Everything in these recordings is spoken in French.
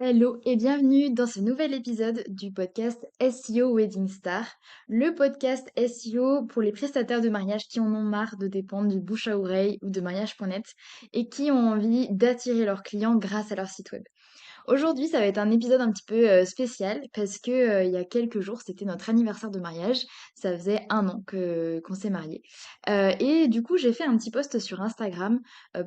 Hello et bienvenue dans ce nouvel épisode du podcast SEO Wedding Star, le podcast SEO pour les prestataires de mariage qui en ont marre de dépendre du bouche à oreille ou de mariage.net et qui ont envie d'attirer leurs clients grâce à leur site web. Aujourd'hui, ça va être un épisode un petit peu spécial parce que il y a quelques jours, c'était notre anniversaire de mariage. Ça faisait un an que qu'on s'est mariés. Et du coup, j'ai fait un petit post sur Instagram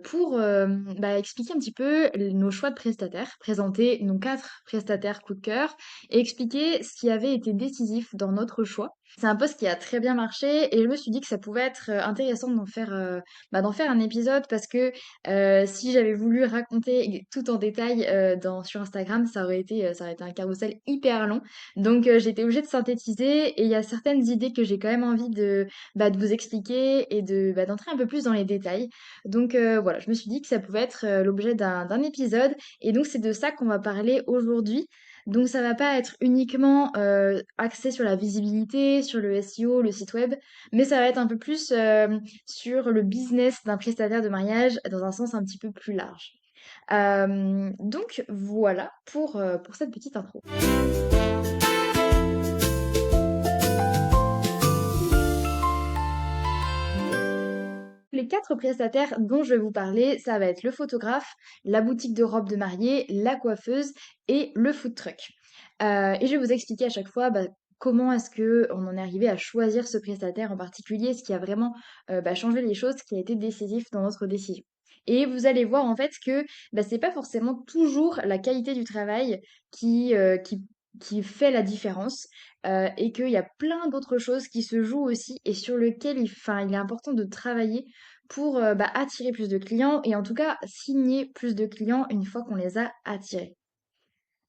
pour expliquer un petit peu nos choix de prestataires, présenter nos 4 prestataires coup de cœur et expliquer ce qui avait été décisif dans notre choix. C'est un post qui a très bien marché et je me suis dit que ça pouvait être intéressant d'en faire un épisode parce que si j'avais voulu raconter tout en détail sur Instagram, ça aurait été un carrousel hyper long. Donc j'ai été obligée de synthétiser et il y a certaines idées que j'ai quand même envie de vous expliquer et d'entrer un peu plus dans les détails. Donc voilà, je me suis dit que ça pouvait être l'objet d'un épisode et donc c'est de ça qu'on va parler aujourd'hui. Donc ça va pas être uniquement axé sur la visibilité, sur le SEO, le site web, mais ça va être un peu plus sur le business d'un prestataire de mariage dans un sens un petit peu plus large. Donc voilà pour cette petite intro. Les 4 prestataires dont je vais vous parler, ça va être le photographe, la boutique de robes de mariée, la coiffeuse et le food truck. Et je vais vous expliquer à chaque fois comment est-ce que on en est arrivé à choisir ce prestataire en particulier, ce qui a vraiment changé les choses, ce qui a été décisif dans notre décision. Et vous allez voir en fait que c'est pas forcément toujours la qualité du travail qui, euh, qui, qui fait la différence et qu'il y a plein d'autres choses qui se jouent aussi et sur lesquelles il est important de travailler pour attirer plus de clients et en tout cas signer plus de clients une fois qu'on les a attirés.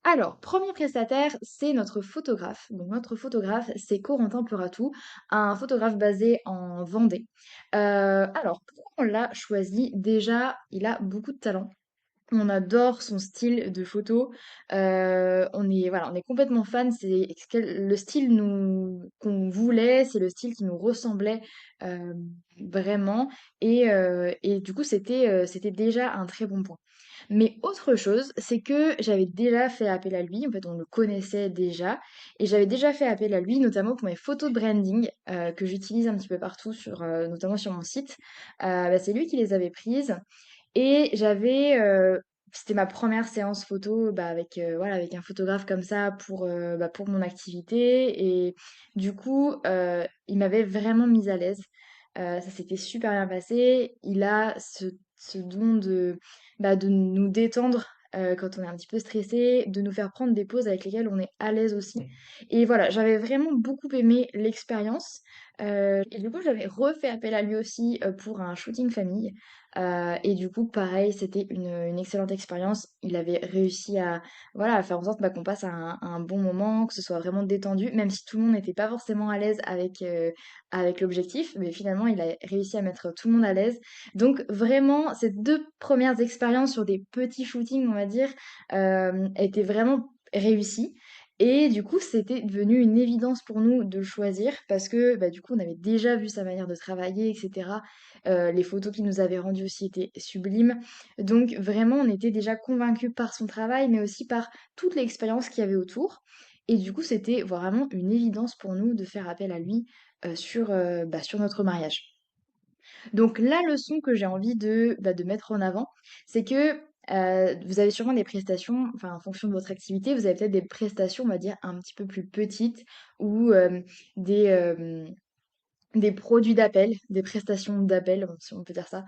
Alors, premier prestataire, c'est notre photographe. Donc notre photographe, c'est Corentin Puratou, un photographe basé en Vendée. Alors, pourquoi on l'a choisi? Déjà, il a beaucoup de talent. On adore son style de photo. On est complètement fan. C'est le style qu'on voulait, c'est le style qui nous ressemblait euh, vraiment. Et du coup, c'était déjà un très bon point. Mais autre chose, c'est que j'avais déjà fait appel à lui. En fait, on le connaissait déjà. Et j'avais déjà fait appel à lui, notamment pour mes photos de branding que j'utilise un petit peu partout, notamment sur mon site. C'est lui qui les avait prises. Et c'était ma première séance photo avec un photographe comme ça pour mon activité. Et du coup, il m'avait vraiment mise à l'aise. Ça s'était super bien passé. Il a ce don de nous détendre quand on est un petit peu stressé, de nous faire prendre des pauses avec lesquelles on est à l'aise aussi. Et voilà, j'avais vraiment beaucoup aimé l'expérience. Et du coup, j'avais refait appel à lui aussi pour un shooting famille. Et du coup, pareil, c'était une excellente expérience. Il avait réussi à faire en sorte qu'on passe un bon moment, que ce soit vraiment détendu, même si tout le monde n'était pas forcément à l'aise avec l'objectif. Mais finalement, il a réussi à mettre tout le monde à l'aise. Donc vraiment, ces 2 premières expériences sur des petits shootings, on va dire, étaient vraiment réussies. Et du coup, c'était devenu une évidence pour nous de le choisir parce que du coup, on avait déjà vu sa manière de travailler, etc. Les photos qu'il nous avait rendues aussi étaient sublimes. Donc vraiment, on était déjà convaincus par son travail, mais aussi par toute l'expérience qu'il y avait autour. Et du coup, c'était vraiment une évidence pour nous de faire appel à lui sur notre mariage. Donc la leçon que j'ai envie de mettre en avant, c'est que vous avez sûrement des prestations, enfin en fonction de votre activité, vous avez peut-être des prestations, on va dire, un petit peu plus petites ou des, euh, des produits d'appel, des prestations d'appel, si on peut dire ça.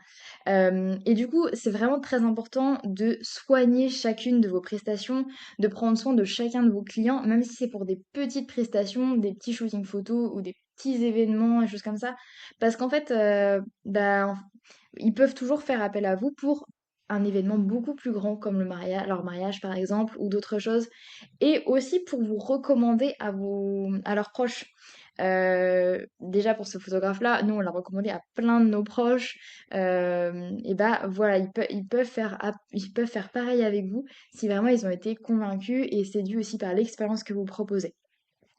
Et du coup, c'est vraiment très important de soigner chacune de vos prestations, de prendre soin de chacun de vos clients, même si c'est pour des petites prestations, des petits shootings photos ou des petits événements et choses comme ça. Parce qu'en fait, ils peuvent toujours faire appel à vous pour un événement beaucoup plus grand comme leur mariage par exemple ou d'autres choses et aussi pour vous recommander à leurs proches. Déjà pour ce photographe-là, nous on l'a recommandé à plein de nos proches. Et voilà, ils peuvent faire pareil avec vous si vraiment ils ont été convaincus et séduits aussi par l'expérience que vous proposez.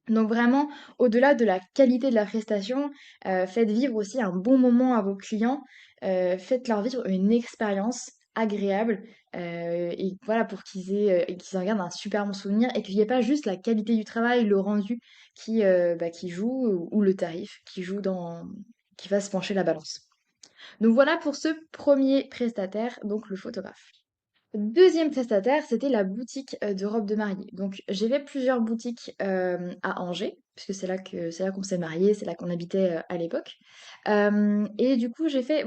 Donc vraiment, au-delà de la qualité de la prestation, faites vivre aussi un bon moment à vos clients, faites-leur vivre une expérience agréable et voilà, pour qu'ils en gardent un super bon souvenir et qu'il n'y ait pas juste la qualité du travail, le rendu qui joue ou le tarif qui va se pencher la balance. Donc voilà pour ce premier prestataire, donc le photographe. Deuxième prestataire, c'était la boutique de robes de mariée. Donc j'ai fait plusieurs boutiques à Angers, puisque c'est là qu'on s'est mariés, c'est là qu'on habitait à l'époque. Et du coup j'ai fait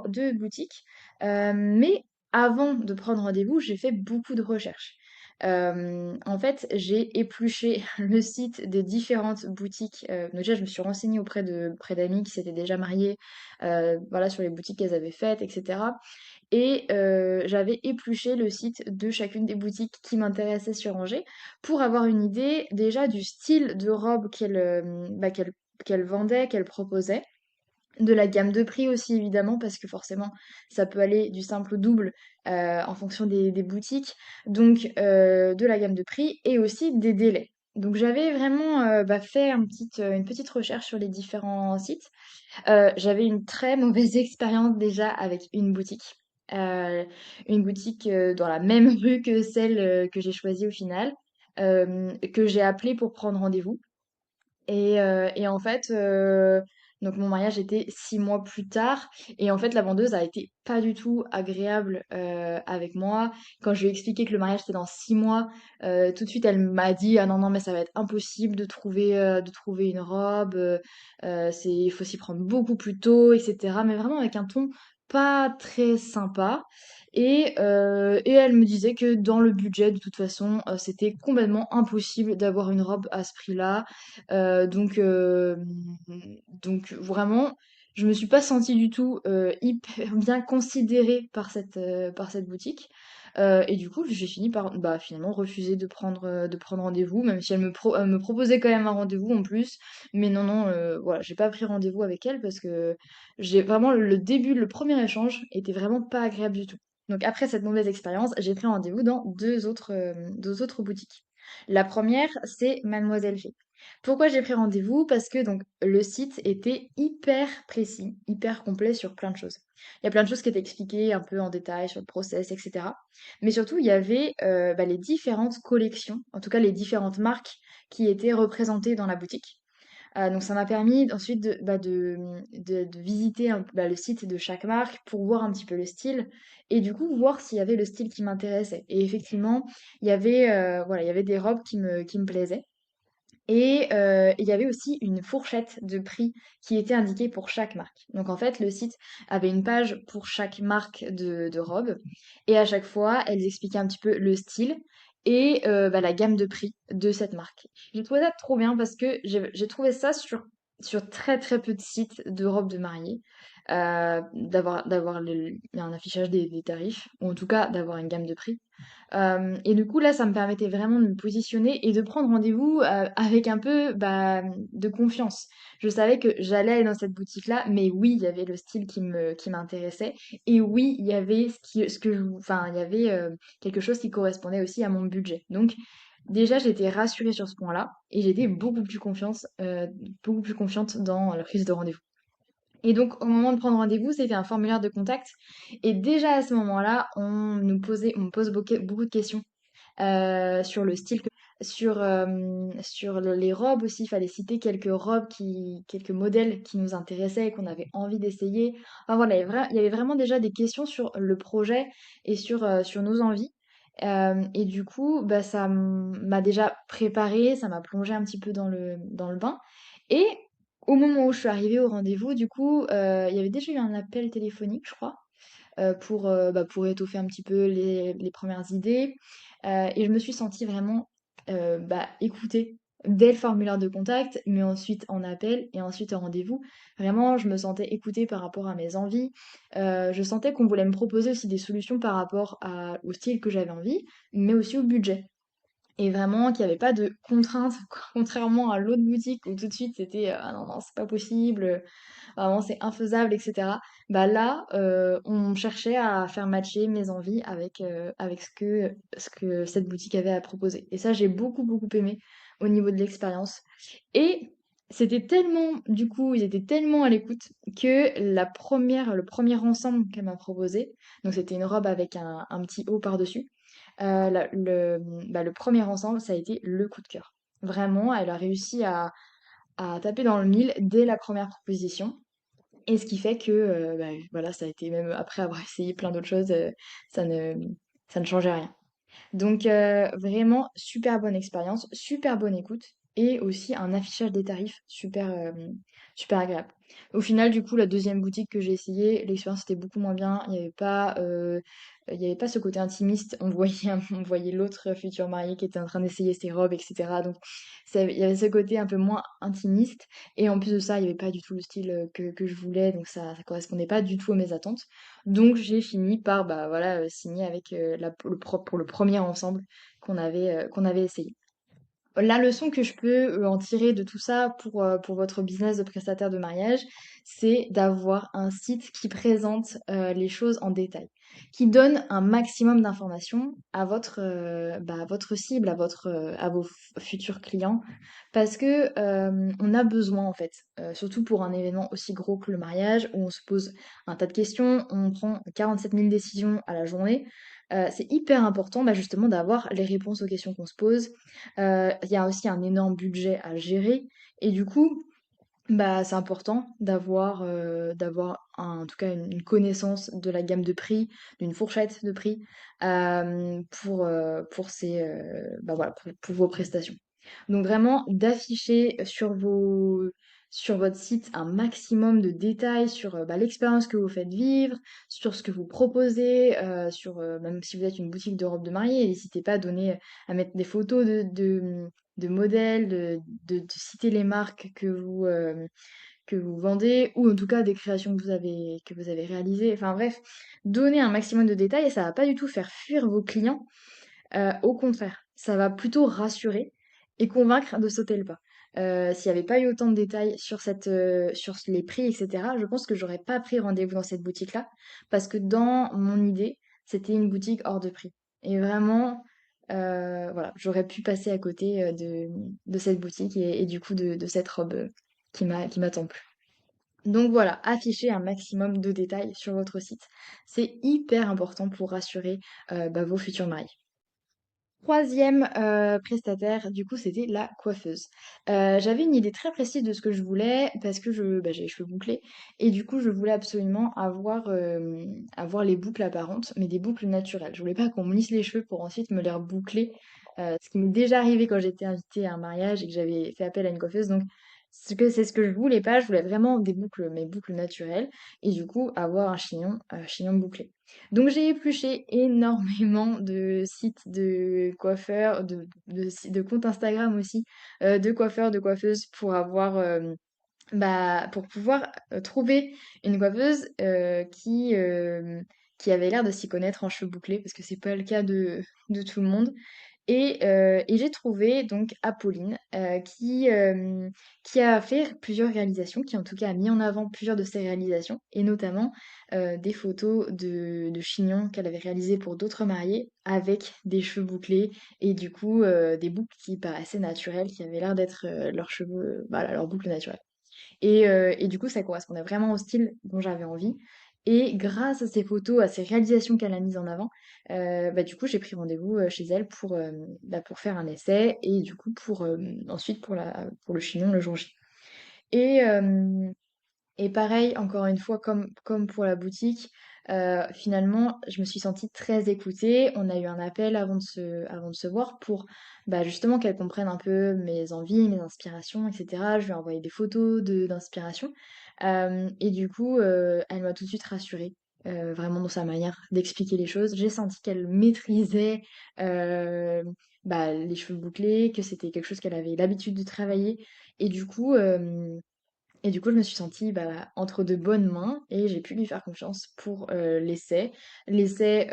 deux boutiques, mais avant de prendre rendez-vous, j'ai fait beaucoup de recherches. En fait, j'ai épluché le site des différentes boutiques. Donc déjà, je me suis renseignée auprès d'amis qui s'étaient déjà mariés, voilà, sur les boutiques qu'elles avaient faites, etc. Et j'avais épluché le site de chacune des boutiques qui m'intéressaient sur Angers pour avoir une idée déjà du style de robe qu'elle vendait, qu'elle proposait. De la gamme de prix aussi évidemment parce que forcément ça peut aller du simple au double en fonction des boutiques. Donc de la gamme de prix et aussi des délais. Donc j'avais vraiment fait une petite recherche sur les différents sites. J'avais une très mauvaise expérience déjà avec une boutique. Heu, une boutique, dans la même rue que celle, que j'ai choisie au final, que j'ai appelée pour prendre rendez-vous. Et en fait, donc mon mariage était 6 mois plus tard et en fait, la vendeuse a été pas du tout agréable, avec moi. Quand je lui ai expliqué que le mariage c'était dans 6 mois, tout de suite elle m'a dit: «Ah non, non, mais ça va être impossible de trouver une robe, il faut s'y prendre beaucoup plus tôt» et cetera. Mais vraiment avec un ton pas très sympa et elle me disait que dans le budget, de toute façon, c'était complètement impossible d'avoir une robe à ce prix-là. Heu, donc heu, donc vraiment, je me suis pas sentie du tout, hyper bien considérée par cette boutique. Et du coup, j'ai fini par, finalement refuser de prendre rendez-vous, même si elle me proposait quand même un rendez-vous en plus. Mais non, non, voilà, j'ai pas pris rendez-vous avec elle parce que j'ai vraiment le premier échange était vraiment pas agréable du tout. Donc après cette mauvaise expérience, j'ai pris rendez-vous dans deux autres boutiques. La première, c'est Mademoiselle G. Pourquoi j'ai pris rendez-vous? Parce que donc le site était hyper précis, hyper complet sur plein de choses. Il y a plein de choses qui étaient expliquées un peu en détail sur le process, etc. Mais surtout, il y avait les différentes collections, en tout cas les différentes marques qui étaient représentées dans la boutique. Donc ça m'a permis ensuite de visiter le site de chaque marque pour voir un petit peu le style et du coup voir s'il y avait le style qui m'intéressait. Et effectivement, il y avait des robes qui me plaisaient. Et il y avait aussi une fourchette de prix qui était indiquée pour chaque marque. Donc en fait, le site avait une page pour chaque marque de robe. Et à chaque fois, elles expliquaient un petit peu le style et la gamme de prix de cette marque. J'ai trouvé ça trop bien parce que j'ai trouvé ça sur très très peu de sites de robes de mariée. D'avoir un affichage des tarifs, ou en tout cas d'avoir une gamme de prix. Et du coup, là, ça me permettait vraiment de me positionner et de prendre rendez-vous avec un peu de confiance. Je savais que j'allais aller dans cette boutique-là, mais oui, il y avait le style qui m'intéressait. Et oui, il y avait il y avait quelque chose qui correspondait aussi à mon budget. Donc, déjà, j'étais rassurée sur ce point-là et j'étais beaucoup plus confiante dans la prise de rendez-vous. Et donc, au moment de prendre rendez-vous, c'était un formulaire de contact. Et déjà à ce moment-là, on me pose beaucoup de questions sur le style, sur les robes aussi. Il fallait citer quelques modèles qui nous intéressaient et qu'on avait envie d'essayer. Enfin voilà, il y avait vraiment déjà des questions sur le projet et sur nos envies. Et du coup, ça m'a déjà préparée, ça m'a plongée un petit peu dans le bain. Et au moment où je suis arrivée au rendez-vous, du coup, il y avait déjà eu un appel téléphonique, je crois, pour étoffer un petit peu les premières idées. Et je me suis sentie vraiment écoutée dès le formulaire de contact, mais ensuite en appel et ensuite en rendez-vous. Vraiment, je me sentais écoutée par rapport à mes envies. Je sentais qu'on voulait me proposer aussi des solutions par rapport au style que j'avais envie, mais aussi au budget. Et vraiment qu'il n'y avait pas de contraintes, contrairement à l'autre boutique où tout de suite c'était ah non, non, c'est pas possible, vraiment c'est infaisable, etc. Bah là, on cherchait à faire matcher mes envies avec ce que cette boutique avait à proposer. Et ça, j'ai beaucoup, beaucoup aimé au niveau de l'expérience. Et C'était tellement, du coup, ils étaient tellement à l'écoute que le premier ensemble qu'elle m'a proposé, donc c'était une robe avec un petit haut par-dessus, le premier ensemble, ça a été le coup de cœur. Vraiment, elle a réussi à taper dans le mille dès la première proposition. Et ce qui fait que, bah, voilà, ça a été même après avoir essayé plein d'autres choses, ça ne, ça ne changeait rien. Donc vraiment super bonne expérience, super bonne écoute et aussi un affichage des tarifs super agréable. Au final, du coup, la deuxième boutique que j'ai essayée, l'expérience était beaucoup moins bien. Il y avait pas ce côté intimiste. On voyait, on voyait l'autre futur marié qui était en train d'essayer ses robes, etc. Donc il y avait ce côté un peu moins intimiste. Et en plus de ça, il n'y avait pas du tout le style que je voulais, donc ça correspondait pas du tout à mes attentes. Donc j'ai fini par bah, voilà, signer avec pour le premier ensemble qu'on avait essayé. La leçon que je peux en tirer de tout ça pour votre business de prestataire de mariage, c'est d'avoir un site qui présente les choses en détail, qui donne un maximum d'informations à votre cible, à vos futurs clients, parce que on a besoin en fait, surtout pour un événement aussi gros que le mariage, où on se pose un tas de questions, on prend 47 000 décisions à la journée. C'est hyper important bah, justement d'avoir les réponses aux questions qu'on se pose. Il y a aussi un énorme budget à gérer et du coup, bah, c'est important d'avoir en tout cas une connaissance de la gamme de prix, d'une fourchette de prix pour bah, voilà, pour vos prestations. Donc vraiment d'afficher sur votre site un maximum de détails sur bah, l'expérience que vous faites vivre, sur ce que vous proposez, même si vous êtes une boutique de robes de mariée, n'hésitez pas à mettre des photos de modèles, de citer les marques que vous vendez, ou en tout cas des créations que vous avez réalisées. Enfin bref, donnez un maximum de détails et ça va pas du tout faire fuir vos clients. Au contraire, ça va plutôt rassurer et convaincre de sauter le pas. S'il n'y avait pas eu autant de détails sur les prix, etc., je pense que j'aurais pas pris rendez-vous dans cette boutique-là, parce que dans mon idée, c'était une boutique hors de prix. Et vraiment, voilà, j'aurais pu passer à côté de cette boutique et du coup de cette robe qui m'a tant plu. Donc voilà, affichez un maximum de détails sur votre site. C'est hyper important pour rassurer bah, vos futurs mariés. Troisième prestataire, du coup, c'était la coiffeuse. J'avais une idée très précise de ce que je voulais parce que bah, j'ai les cheveux bouclés et du coup, je voulais absolument avoir les boucles apparentes, mais des boucles naturelles. Je voulais pas qu'on me lisse les cheveux pour ensuite me les reboucler, ce qui m'est déjà arrivé quand j'étais invitée à un mariage et que j'avais fait appel à une coiffeuse. Donc, c'est ce que je voulais pas. Je voulais vraiment des boucles, mes boucles naturelles et du coup, avoir un chignon bouclé. Donc j'ai épluché énormément de sites de coiffeurs, de comptes Instagram aussi, de coiffeurs, de coiffeuses pour pour pouvoir trouver une coiffeuse qui avait l'air de s'y connaître en cheveux bouclés, parce que c'est pas le cas de tout le monde. Et j'ai trouvé donc Apolline qui a fait plusieurs réalisations, qui en tout cas a mis en avant plusieurs de ses réalisations, et notamment des photos de chignons qu'elle avait réalisées pour d'autres mariés avec des cheveux bouclés et du coup des boucles qui paraissaient naturelles, qui avaient l'air d'être leurs cheveux, voilà, leurs boucles naturelles. Et du coup, ça correspondait vraiment au style dont j'avais envie. Et grâce à ces photos, à ces réalisations qu'elle a mises en avant, bah, du coup, j'ai pris rendez-vous chez elle pour faire un essai et du coup ensuite pour le chignon le jour J. Et, euh, et pareil, encore une fois, comme pour la boutique, finalement, je me suis sentie très écoutée. On a eu un appel avant de se voir pour bah, justement qu'elle comprenne un peu mes envies, mes inspirations, etc. Je lui ai envoyé des photos d'inspiration. Et du coup, elle m'a tout de suite rassurée, vraiment dans sa manière d'expliquer les choses. J'ai senti qu'elle maîtrisait euh, bah, les cheveux bouclés, que c'était quelque chose qu'elle avait l'habitude de travailler. Et du coup, euh, et du coup, je me suis sentie bah, entre de bonnes mains et j'ai pu lui faire confiance pour l'essai. L'essai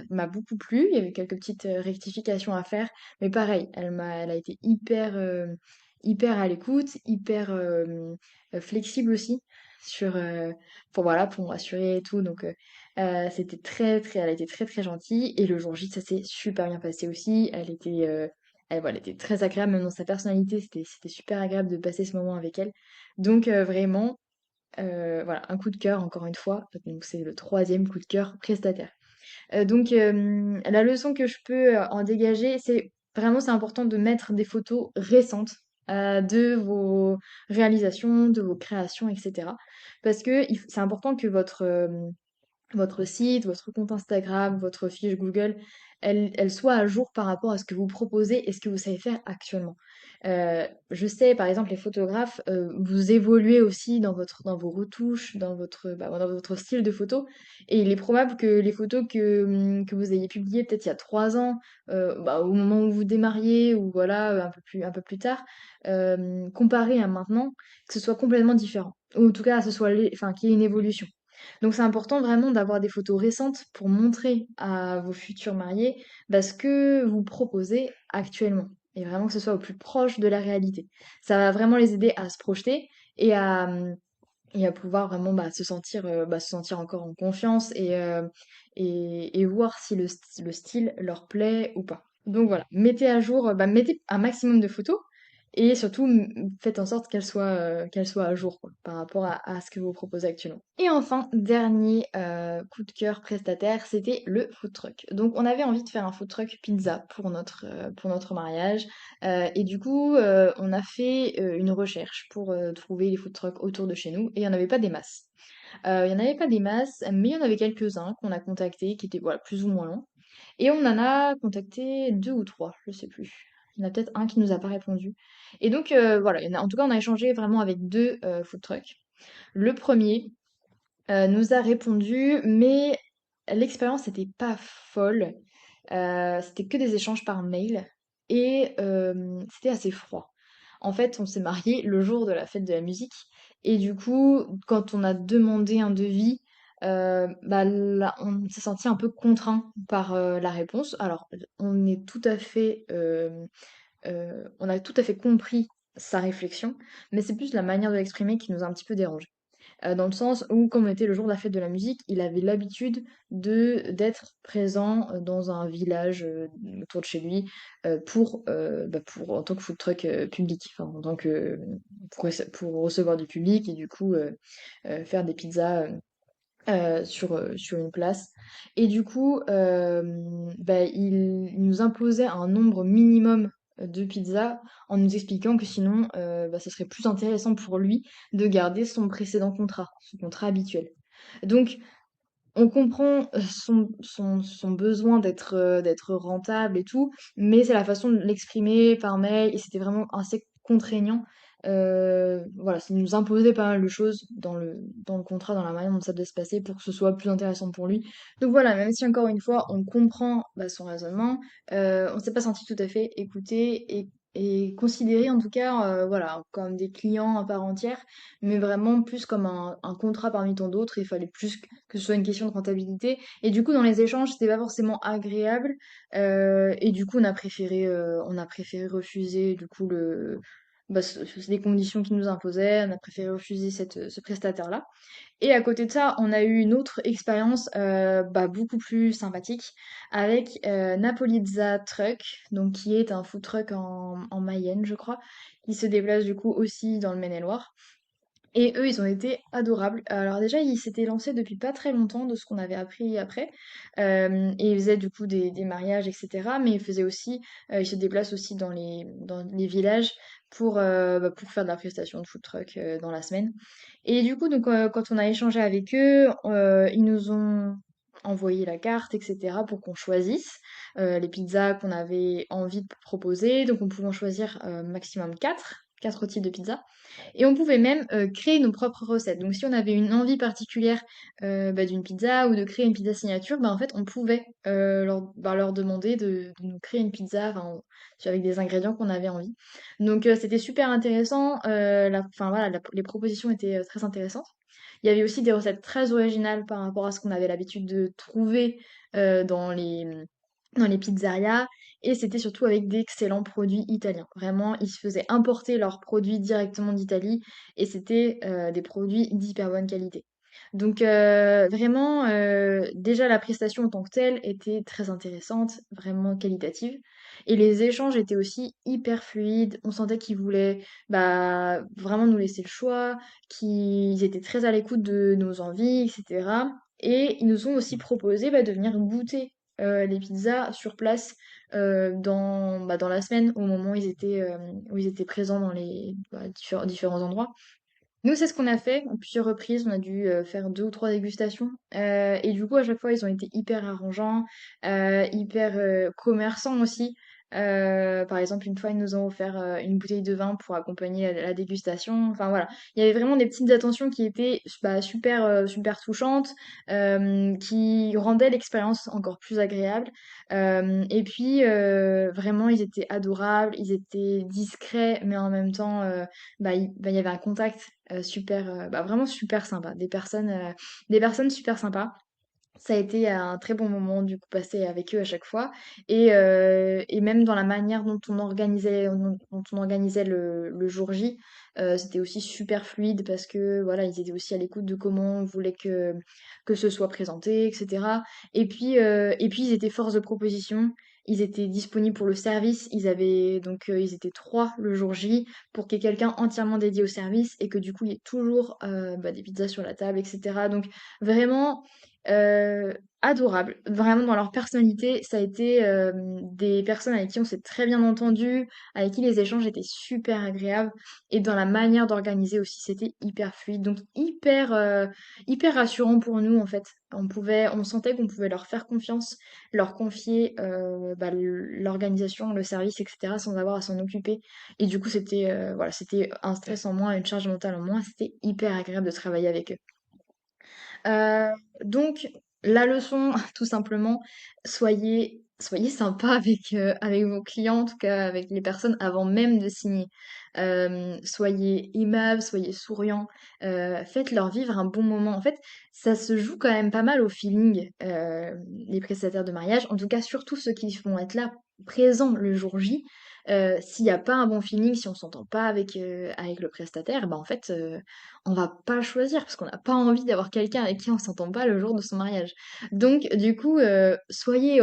m'a beaucoup plu, il y avait quelques petites rectifications à faire, mais pareil, elle a été hyper à l'écoute, hyper flexible aussi voilà, pour me rassurer et tout. Donc, elle a été très très gentille et le jour J, ça s'est super bien passé aussi. voilà, elle était très agréable, même dans sa personnalité, c'était super agréable de passer ce moment avec elle. Donc vraiment, voilà, un coup de cœur encore une fois. Donc c'est le troisième coup de cœur prestataire. Donc la leçon que je peux en dégager, c'est important de mettre des photos récentes de vos réalisations, de vos créations, etc. Parce que c'est important que votre site, votre compte Instagram, votre fiche Google, elle soit à jour par rapport à ce que vous proposez et ce que vous savez faire actuellement. Je sais, par exemple, les photographes, vous évoluez aussi dans vos retouches, dans votre style de photo. Et il est probable que les photos que vous ayez publiées peut-être il y a 3 ans, au moment où vous démarriez, ou voilà, un peu plus tard, comparées à maintenant, que ce soit complètement différent. Ou en tout cas, enfin, qu'il y ait une évolution. Donc c'est important vraiment d'avoir des photos récentes pour montrer à vos futurs mariés ce que vous proposez actuellement. Et vraiment que ce soit au plus proche de la réalité. Ça va vraiment les aider à se projeter et à pouvoir vraiment se sentir encore en confiance et voir si le style leur plaît ou pas. Donc voilà, mettez à jour, mettez un maximum de photos et surtout faites en sorte qu'elles soient à jour quoi, par rapport à ce que vous proposez actuellement. Et enfin, dernier coup de cœur prestataire, c'était le food truck. Donc on avait envie de faire un food truck pizza pour notre mariage. Et du coup, on a fait une recherche pour trouver les food trucks autour de chez nous et il n'y en avait pas des masses. Il n'y en avait pas des masses, mais il y en avait quelques-uns qu'on a contactés qui étaient voilà, plus ou moins longs. Et on en a contacté deux ou trois, je sais plus. Il y en a peut-être un qui nous a pas répondu. Et donc voilà, en tout cas on a échangé vraiment avec deux food trucks. Le premier nous a répondu, mais l'expérience n'était pas folle. C'était que des échanges par mail et c'était assez froid. En fait, on s'est mariés le jour de la fête de la musique et du coup, quand on a demandé un devis, là, on s'est senti un peu contraint par la réponse. Alors, on a tout à fait compris sa réflexion, mais c'est plus la manière de l'exprimer qui nous a un petit peu dérangé. Dans le sens où, comme on était le jour de la fête de la musique, il avait l'habitude d'être présent dans un village autour de chez lui en tant que food truck public, enfin, pour recevoir du public et du coup faire des pizzas sur une place. Et du coup, il nous imposait un nombre minimum de pizzas en nous expliquant que sinon, ce serait plus intéressant pour lui de garder son précédent contrat, son contrat habituel. Donc, on comprend son besoin d'être rentable et tout, mais c'est la façon de l'exprimer par mail et c'était vraiment assez contraignant. Voilà, ça nous imposait pas mal de choses dans le contrat, dans la manière dont ça devait se passer pour que ce soit plus intéressant pour lui. Donc voilà, même si encore une fois on comprend son raisonnement, on s'est pas senti tout à fait écouté et considéré en tout cas voilà, comme des clients à part entière, mais vraiment plus comme un contrat parmi tant d'autres. Il fallait plus que ce soit une question de rentabilité. Et du coup, dans les échanges, c'était pas forcément agréable. Et du coup, on a préféré refuser du coup les conditions qu'ils nous imposaient. On a préféré refuser ce prestataire-là. Et à côté de ça, on a eu une autre expérience beaucoup plus sympathique avec Napolizza Truck, donc qui est un food truck en Mayenne, je crois, qui se déplace du coup aussi dans le Maine-et-Loire. Et eux, ils ont été adorables. Alors déjà, ils s'étaient lancés depuis pas très longtemps de ce qu'on avait appris après. Et ils faisaient du coup des mariages, etc. Mais ils se déplacent aussi dans les villages pour faire de la prestation de food truck dans la semaine. Et du coup, donc, quand on a échangé avec eux, ils nous ont envoyé la carte, etc. pour qu'on choisisse les pizzas qu'on avait envie de proposer. Donc on pouvait en choisir maximum 4 types de pizzas. Et on pouvait même créer nos propres recettes. Donc si on avait une envie particulière d'une pizza ou de créer une pizza signature, en fait on pouvait leur demander de nous créer une pizza avec des ingrédients qu'on avait envie. Donc c'était super intéressant. Enfin voilà, les propositions étaient très intéressantes. Il y avait aussi des recettes très originales par rapport à ce qu'on avait l'habitude de trouver dans les pizzerias. Et c'était surtout avec d'excellents produits italiens. Vraiment, ils se faisaient importer leurs produits directement d'Italie et c'était des produits d'hyper bonne qualité. Donc vraiment, déjà la prestation en tant que telle était très intéressante, vraiment qualitative. Et les échanges étaient aussi hyper fluides. On sentait qu'ils voulaient bah, vraiment nous laisser le choix, qu'ils étaient très à l'écoute de nos envies, etc. Et ils nous ont aussi proposé bah, de venir goûter les pizzas sur place dans la semaine, au moment où ils étaient présents dans les différents endroits. Nous, c'est ce qu'on a fait à plusieurs reprises. On a dû faire 2 ou 3 dégustations. Et du coup, à chaque fois, ils ont été hyper arrangeants, hyper commerçants aussi. Par exemple, une fois, ils nous ont offert une bouteille de vin pour accompagner la dégustation. Enfin voilà, il y avait vraiment des petites attentions qui étaient bah, super, super touchantes, qui rendaient l'expérience encore plus agréable. Et puis, vraiment, ils étaient adorables, ils étaient discrets, mais en même temps, il y avait un contact super, bah, vraiment super sympa. Des personnes super sympas. Ça a été un très bon moment du coup passé avec eux à chaque fois et même dans la manière dont on organisait le jour J, c'était aussi super fluide parce que voilà, ils étaient aussi à l'écoute de comment on voulait que ce soit présenté, etc. Et puis ils étaient force de proposition, ils étaient disponibles pour le service, ils étaient 3 le jour J pour qu'il y ait quelqu'un entièrement dédié au service et que du coup il y ait toujours des pizzas sur la table, etc. Donc vraiment Heu, adorables. Vraiment dans leur personnalité, ça a été, des personnes avec qui on s'est très bien entendu, avec qui les échanges étaient super agréables et dans la manière d'organiser aussi, c'était hyper fluide, donc hyper rassurant pour nous, en fait. On sentait qu'on pouvait leur faire confiance, leur confier, l'organisation, le service et cetera sans avoir à s'en occuper et du coup, c'était un stress en moins, une charge mentale en moins, c'était hyper agréable de travailler avec eux. Euh, donc, la leçon, tout simplement, soyez sympa avec vos clients, en tout cas avec les personnes avant même de signer. Soyez aimables, soyez souriants, faites-leur vivre un bon moment. En fait, ça se joue quand même pas mal au feeling, les prestataires de mariage, en tout cas surtout ceux qui vont être là présents le jour J. S'il n'y a pas un bon feeling, si on s'entend pas avec le prestataire, bah en fait, on va pas choisir parce qu'on n'a pas envie d'avoir quelqu'un avec qui on s'entend pas le jour de son mariage. Donc du coup, soyez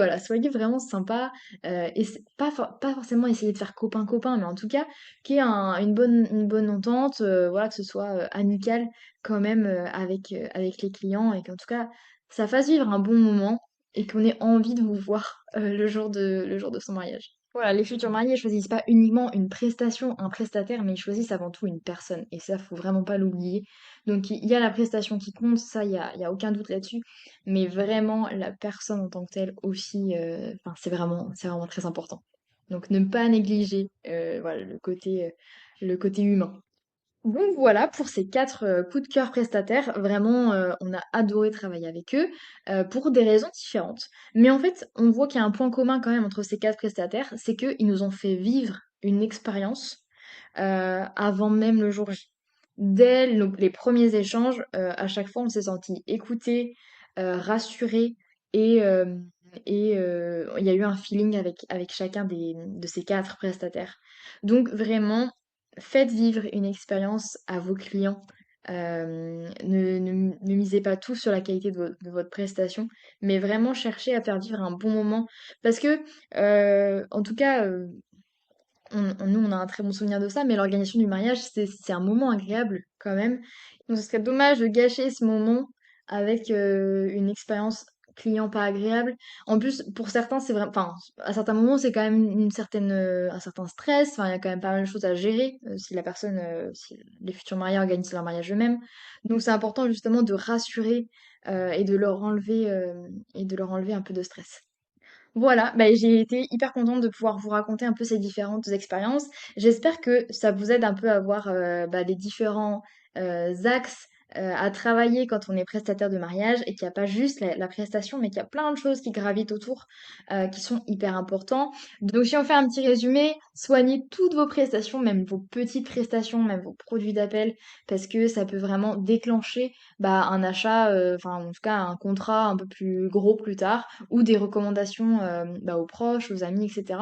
vraiment sympa et c'est pas forcément essayer de faire copain-copain, mais en tout cas qu'il y ait une bonne entente, voilà, que ce soit amical quand même avec les clients et qu'en tout cas ça fasse vivre un bon moment et qu'on ait envie de vous voir le jour de son mariage. Voilà, les futurs mariés choisissent pas uniquement une prestation, un prestataire, mais ils choisissent avant tout une personne. Et ça, faut vraiment pas l'oublier. Donc, il y a la prestation qui compte, ça, il y a aucun doute là-dessus. Mais vraiment, la personne en tant que telle aussi, enfin, c'est vraiment très important. Donc, ne pas négliger, voilà, le côté humain. Donc voilà pour ces 4 coups de cœur prestataires. Vraiment, on a adoré travailler avec eux, pour des raisons différentes. Mais en fait, on voit qu'il y a un point commun quand même entre ces 4 prestataires, c'est qu'ils nous ont fait vivre une expérience, avant même le jour J. Dès les premiers échanges, à chaque fois, on s'est sentis écoutés, rassurés et il y a eu un feeling avec chacun de ces 4 prestataires. Donc vraiment, faites vivre une expérience à vos clients. Ne misez pas tout sur la qualité de votre prestation, mais vraiment cherchez à faire vivre un bon moment. Parce que, en tout cas, nous, on a un très bon souvenir de ça, mais l'organisation du mariage, c'est un moment agréable quand même. Donc, ce serait dommage de gâcher ce moment avec une expérience client pas agréable. En plus, pour certains, c'est vraiment, enfin, à certains moments, c'est quand même un certain stress. Enfin, il y a quand même pas mal de choses à gérer si les futurs mariés organisent leur mariage eux-mêmes. Donc, c'est important justement de rassurer et de leur enlever un peu de stress. Voilà, bah, j'ai été hyper contente de pouvoir vous raconter un peu ces différentes expériences. J'espère que ça vous aide un peu à voir les différents axes à travailler quand on est prestataire de mariage et qu'il n'y a pas juste la prestation, mais qu'il y a plein de choses qui gravitent autour qui sont hyper importants. Donc si on fait un petit résumé, soignez toutes vos prestations, même vos petites prestations, même vos produits d'appel, parce que ça peut vraiment déclencher un achat, enfin en tout cas un contrat un peu plus gros plus tard ou des recommandations aux proches, aux amis, etc.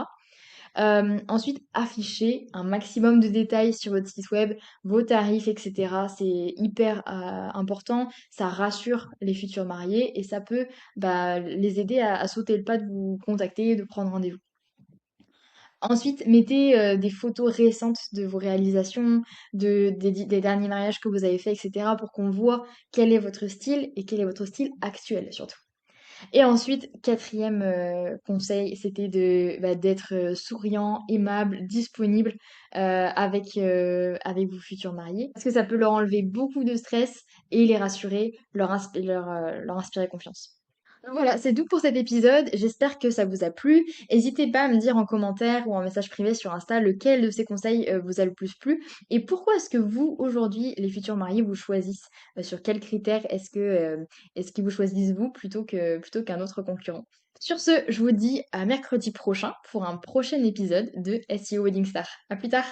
Ensuite, affichez un maximum de détails sur votre site web, vos tarifs, etc. C'est hyper important, ça rassure les futurs mariés et ça peut les aider à sauter le pas de vous contacter, de prendre rendez-vous. Ensuite, mettez des photos récentes de vos réalisations, des derniers mariages que vous avez faits, etc. pour qu'on voit quel est votre style et quel est votre style actuel surtout. Et ensuite, quatrième conseil, c'était d'être souriant, aimable, disponible avec vos futurs mariés. Parce que ça peut leur enlever beaucoup de stress et les rassurer, leur inspirer confiance. Donc voilà, c'est tout pour cet épisode. J'espère que ça vous a plu. N'hésitez pas à me dire en commentaire ou en message privé sur Insta lequel de ces conseils vous a le plus plu et pourquoi est-ce que vous, aujourd'hui, les futurs mariés, vous choisissent. Sur quels critères est-ce qu'ils vous choisissent vous plutôt qu'un autre concurrent. Sur ce, je vous dis à mercredi prochain pour un prochain épisode de SEO Wedding Star. À plus tard!